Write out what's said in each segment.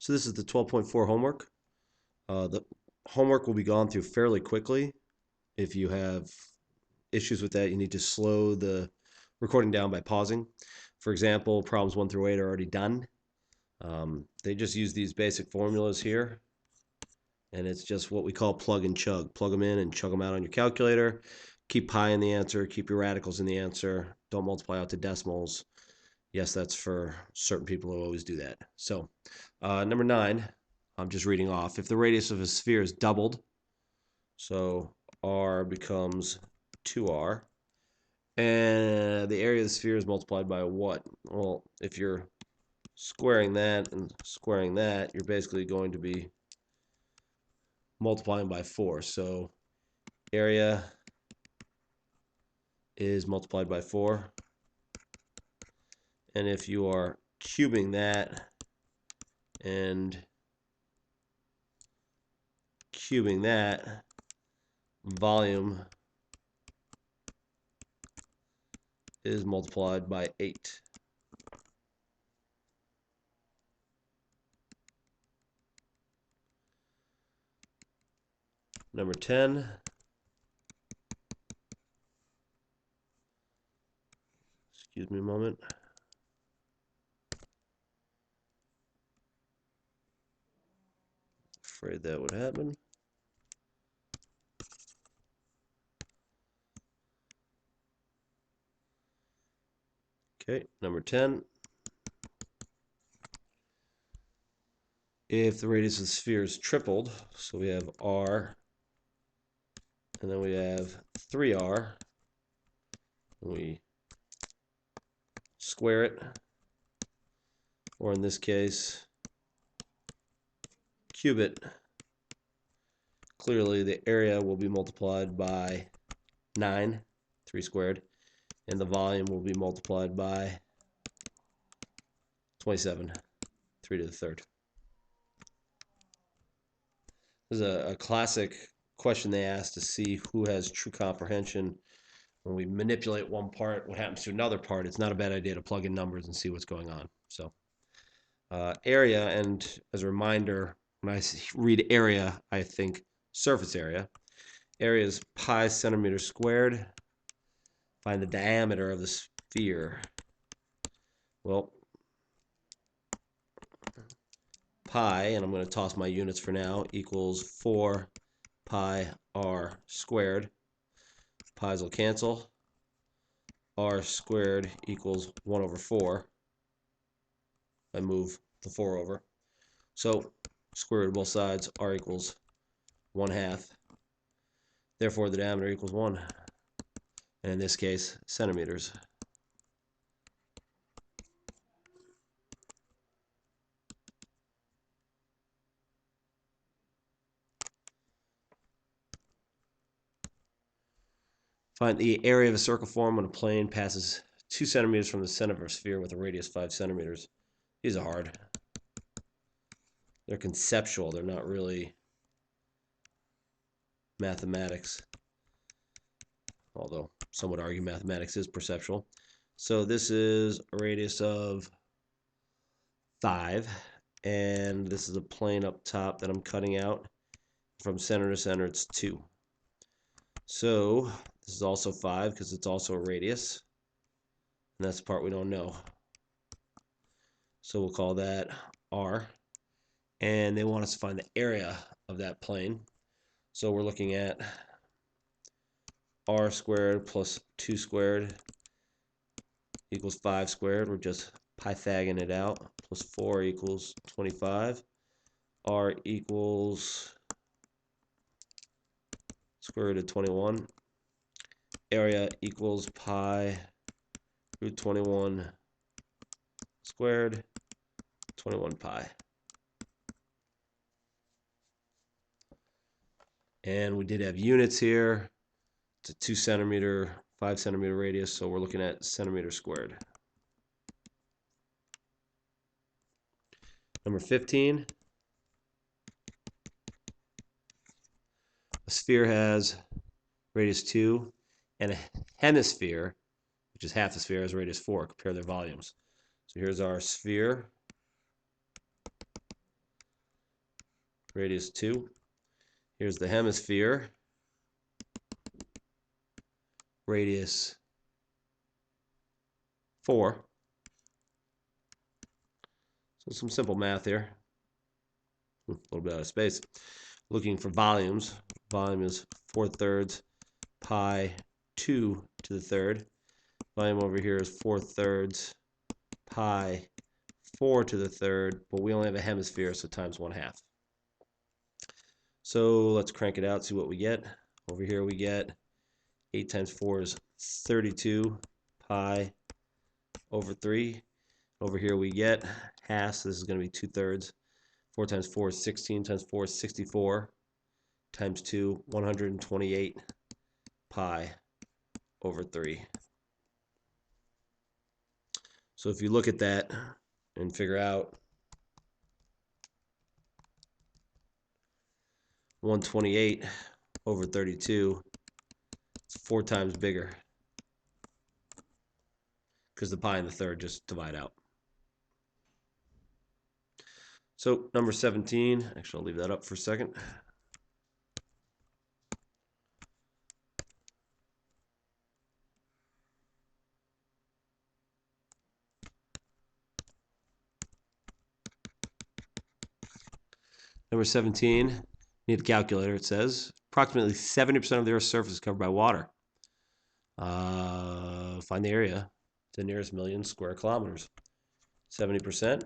So this is the 12.4 homework. The homework will be gone through fairly quickly. If you have issues with that, you need to slow the recording down by pausing. For example, problems 1 through 8 are already done. They just use these basic formulas here, and it's just what we call plug and chug. Plug them in and chug them out on your calculator. Keep pi in the answer, keep your radicals in the answer. Don't multiply out to decimals. Yes, that's for certain people who always do that. So, number 9, I'm just reading off. If the radius of a sphere is doubled, so r becomes 2r, and the area of the sphere is multiplied by what? Well, if you're squaring that and squaring that, you're basically going to be multiplying by 4. So area is multiplied by 4. And if you are cubing that and cubing that, volume is multiplied by 8. Number 10. Excuse me a moment. Afraid that would happen. Okay, number 10. If the radius of the sphere is tripled, so we have r, and then we have 3r, and we square it, or in this case, cube it, clearly the area will be multiplied by 9, 3 squared, and the volume will be multiplied by 27, 3 to the third. This is a classic question they ask to see who has true comprehension. When we manipulate one part, what happens to another part? It's not a bad idea to plug in numbers and see what's going on. So area, and as a reminder, when I read area, I think surface area. Area is pi centimeters squared. Find the diameter of the sphere. Well, pi, and I'm going to toss my units for now, equals 4 pi r squared. Pi's will cancel. R squared equals 1 over 4. I move the 4 over. So square root of both sides, r equals 1/2. Therefore, the diameter equals 1. And in this case, centimeters. Find the area of a circle formed when a plane passes 2 centimeters from the center of a sphere with a radius 5 centimeters. These are hard. They're conceptual. They're not really mathematics. Although some would argue mathematics is perceptual. So this is a radius of 5. And this is a plane up top that I'm cutting out. From center to center, it's 2. So this is also 5 because it's also a radius. And that's the part we don't know. So we'll call that r. And they want us to find the area of that plane. So we're looking at r squared plus 2 squared equals 5 squared. We're just Pythagorean it out. Plus 4 equals 25. R equals square root of 21. Area equals pi root 21 squared, 21 pi. And we did have units here. It's a 2 centimeter, 5 centimeter radius, so we're looking at centimeters squared. Number 15. A sphere has radius 2, and a hemisphere, which is half the sphere, has radius 4. Compare their volumes. So here's our sphere. radius 2. Here's the hemisphere, radius 4. So some simple math here. A little bit out of space. Looking for volumes. Volume is 4/3 pi 2 to the third. Volume over here is 4/3 pi 4 to the third, but we only have a hemisphere, so times 1/2. So let's crank it out, see what we get. Over here we get 8 times 4 is 32 pi over 3. Over here we get half, so this is going to be 2/3. 4 times 4 is 16, times 4 is 64, times 2, 128 pi over 3. So if you look at that and figure out 128 over 32, it's 4 times bigger because the pi and the third just divide out. So number 17, actually I'll leave that up for a second. Number 17, need a calculator, it says. Approximately 70% of the Earth's surface is covered by water. Find the area to the nearest million square kilometers. 70%.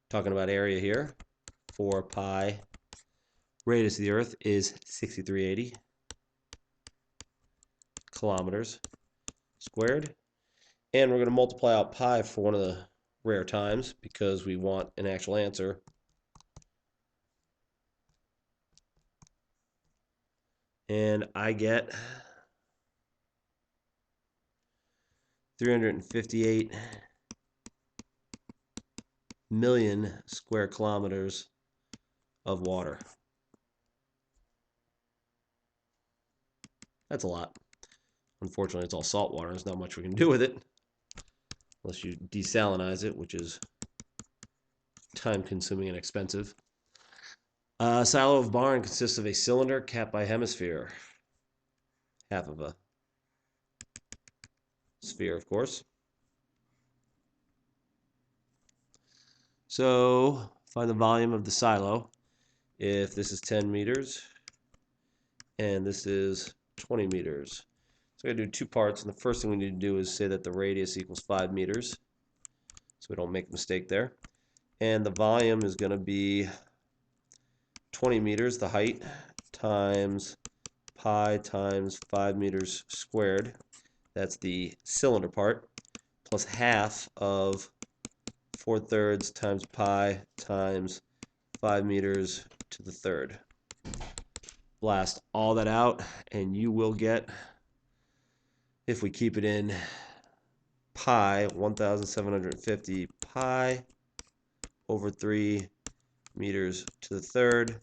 Talking about area here. 4 pi. Radius of the Earth is 6,380 kilometers squared. And we're going to multiply out pi for one of the rare times because we want an actual answer. And I get 358 million square kilometers of water. That's a lot. Unfortunately, it's all salt water. There's not much we can do with it unless you desalinize it, which is time-consuming and expensive. A silo of barn consists of a cylinder capped by a hemisphere. Half of a sphere, of course. So find the volume of the silo. If this is 10 meters and this is 20 meters. So we're going to do two parts, and the first thing we need to do is say that the radius equals 5 meters, so we don't make a mistake there. And the volume is going to be 20 meters, the height, times pi times 5 meters squared. That's the cylinder part, plus half of 4/3 times pi times 5 meters to the third. Blast all that out, and you will get, if we keep it in pi, 1,750 pi over 3 meters to the third.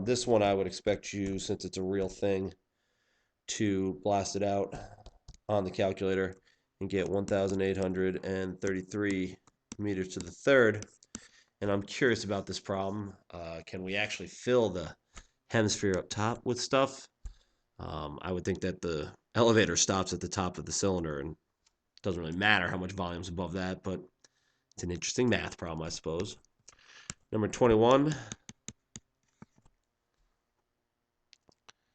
This one I would expect you, since it's a real thing, to blast it out on the calculator and get 1,833 meters to the third. And I'm curious about this problem. Can we actually fill the hemisphere up top with stuff? I would think that the elevator stops at the top of the cylinder, and it doesn't really matter how much volume's above that, but it's an interesting math problem, I suppose. Number 21.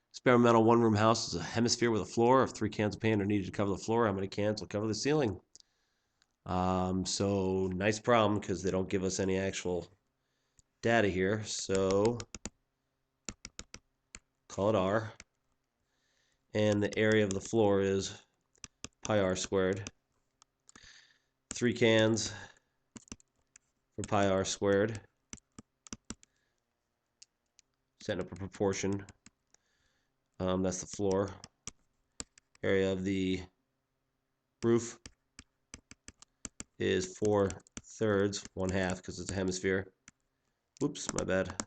Experimental one-room house is a hemisphere with a floor. If 3 cans of paint are needed to cover the floor, how many cans will cover the ceiling? So nice problem because they don't give us any actual data here. So call it R. And the area of the floor is pi R squared. 3 cans for pi R squared. Setting up a proportion. That's the floor. Area of the roof is 4/3, 1/2, because it's a hemisphere. Whoops, my bad.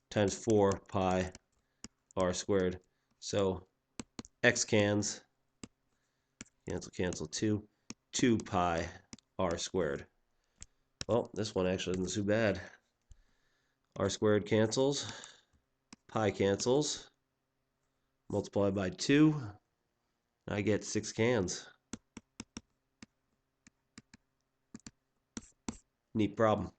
Times 4 pi R squared. So X cans, cancel 2 pi R squared. Well, this one actually isn't too bad. R squared cancels. Pi cancels. Multiply by 2. I get 6 cans. Neat problem.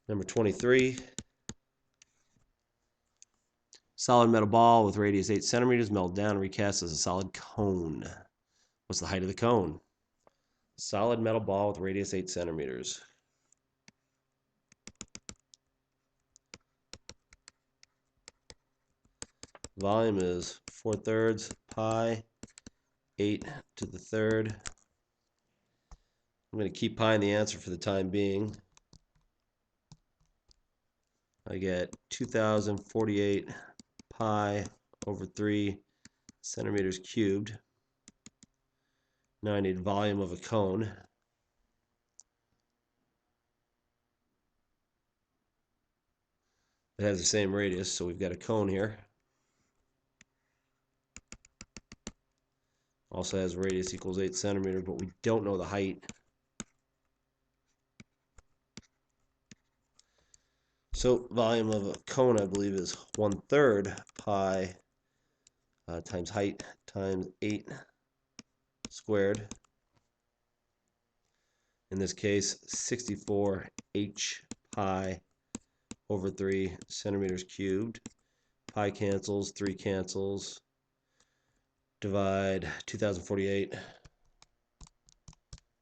Number 23. Solid metal ball with radius 8 centimeters melted down and recast as a solid cone. What's the height of the cone? Solid metal ball with radius 8 centimeters. Volume is 4/3 pi 8 to the third. I'm going to keep pi in the answer for the time being. I get 2048 pi over 3 centimeters cubed. Now I need volume of a cone. It has the same radius, so we've got a cone here. Also has radius equals 8 centimeters, but we don't know the height. So volume of a cone, I believe, is 1/3 pi times height times 8 squared. In this case, 64 h pi over 3 centimeters cubed. Pi cancels, 3 cancels. Divide 2048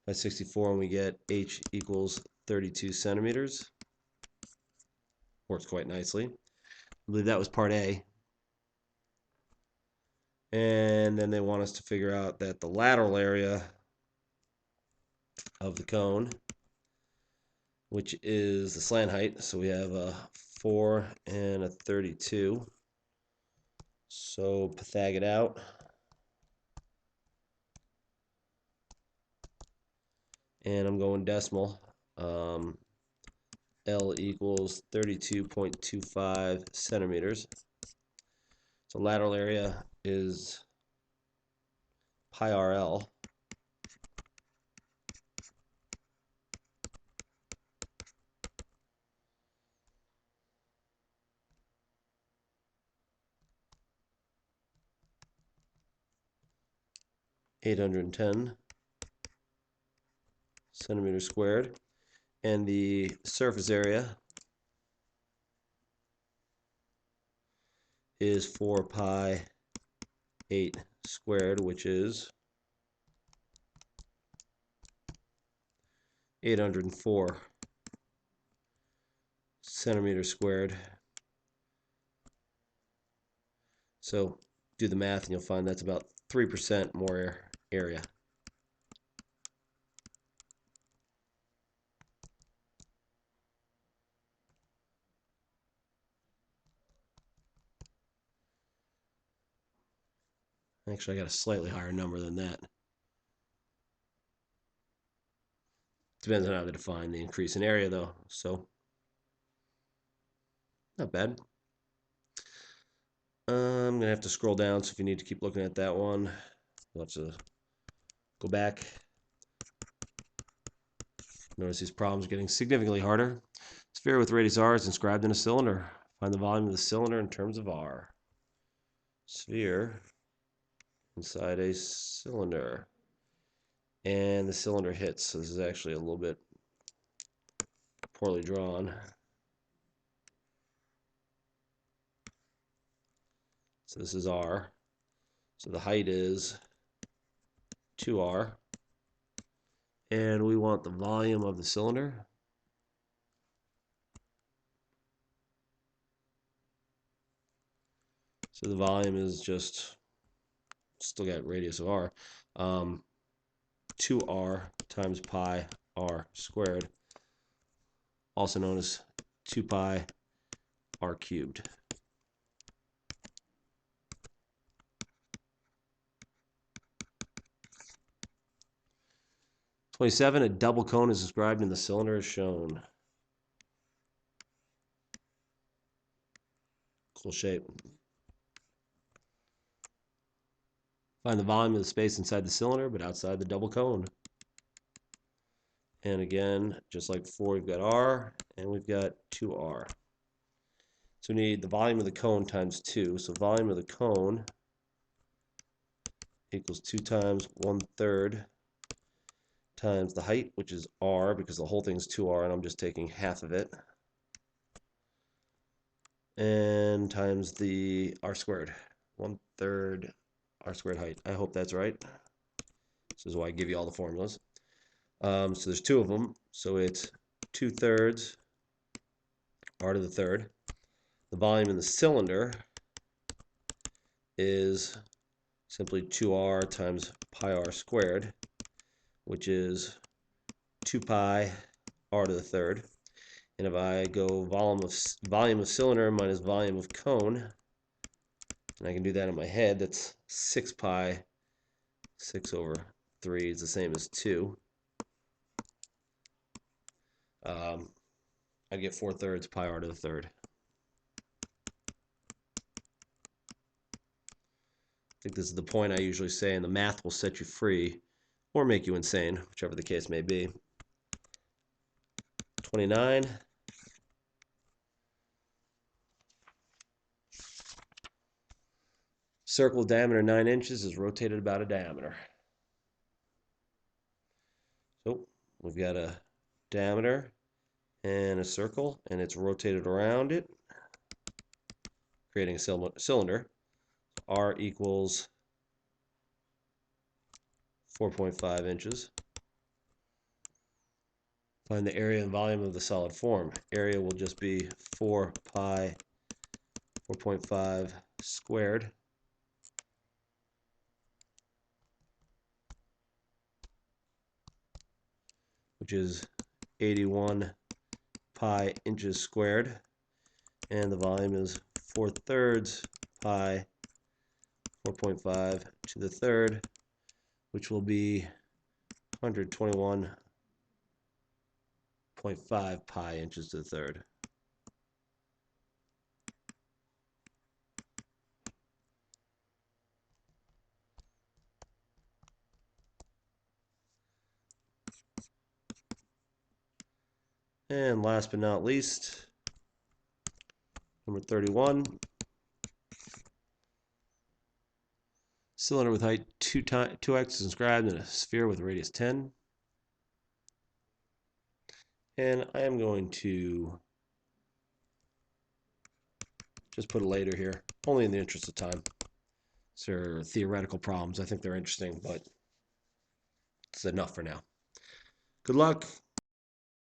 by 64 and we get h equals 32 centimeters. Works quite nicely. I believe that was part A. And then they want us to figure out that the lateral area of the cone, which is the slant height, so we have a 4 and a 32. So Pythag it out. And I'm going decimal. L equals 32.25 centimeters. So lateral area is pi RL. (810 centimeters squared), and the surface area is 4 pi 8 squared, which is 804 centimeters squared. So do the math and you'll find that's about 3% more area. Actually, I got a slightly higher number than that. Depends on how they define the increase in area, though. So, not bad. I'm going to have to scroll down, so if you need to keep looking at that one, you'll have to go back. Notice these problems are getting significantly harder. Sphere with radius r is inscribed in a cylinder. Find the volume of the cylinder in terms of r. Sphere inside a cylinder. And the cylinder hits. So this is actually a little bit poorly drawn. So this is r. So the height is 2r. And we want the volume of the cylinder. So the volume is just, still got radius of r, 2r times pi r squared, also known as 2 pi r cubed. 27, a double cone is described in the cylinder as shown. Cool shape. Find the volume of the space inside the cylinder, but outside the double cone. And again, just like before, we've got R and we've got 2R. So we need the volume of the cone times 2. So volume of the cone equals 2 times 1/3 times the height, which is R, because the whole thing's 2R, and I'm just taking half of it, and times the R squared. 1/3 R squared height. I hope that's right. This is why I give you all the formulas. So there's two of them. So it's 2/3 R to the third. The volume in the cylinder is simply 2R times pi R squared, which is 2 pi R to the third. And if I go volume of cylinder minus volume of cone, and I can do that in my head, that's 6 pi. 6 over 3 is the same as 2. I get 4/3 pi R to the third. I think this is the point I usually say, and the math will set you free or make you insane, whichever the case may be. 29. Circle diameter 9 inches is rotated about a diameter. So we've got a diameter and a circle, and it's rotated around it, creating a cylinder. R equals 4.5 inches. Find the area and volume of the solid form. Area will just be 4 pi 4.5 squared, which is 81 pi inches squared, and the volume is 4/3 pi 4.5 to the third, which will be 121.5 pi inches to the third. And last but not least, number 31. Cylinder with height 2x is inscribed in a sphere with radius 10. And I am going to just put a later here, only in the interest of time. These are theoretical problems. I think they're interesting, but it's enough for now. Good luck.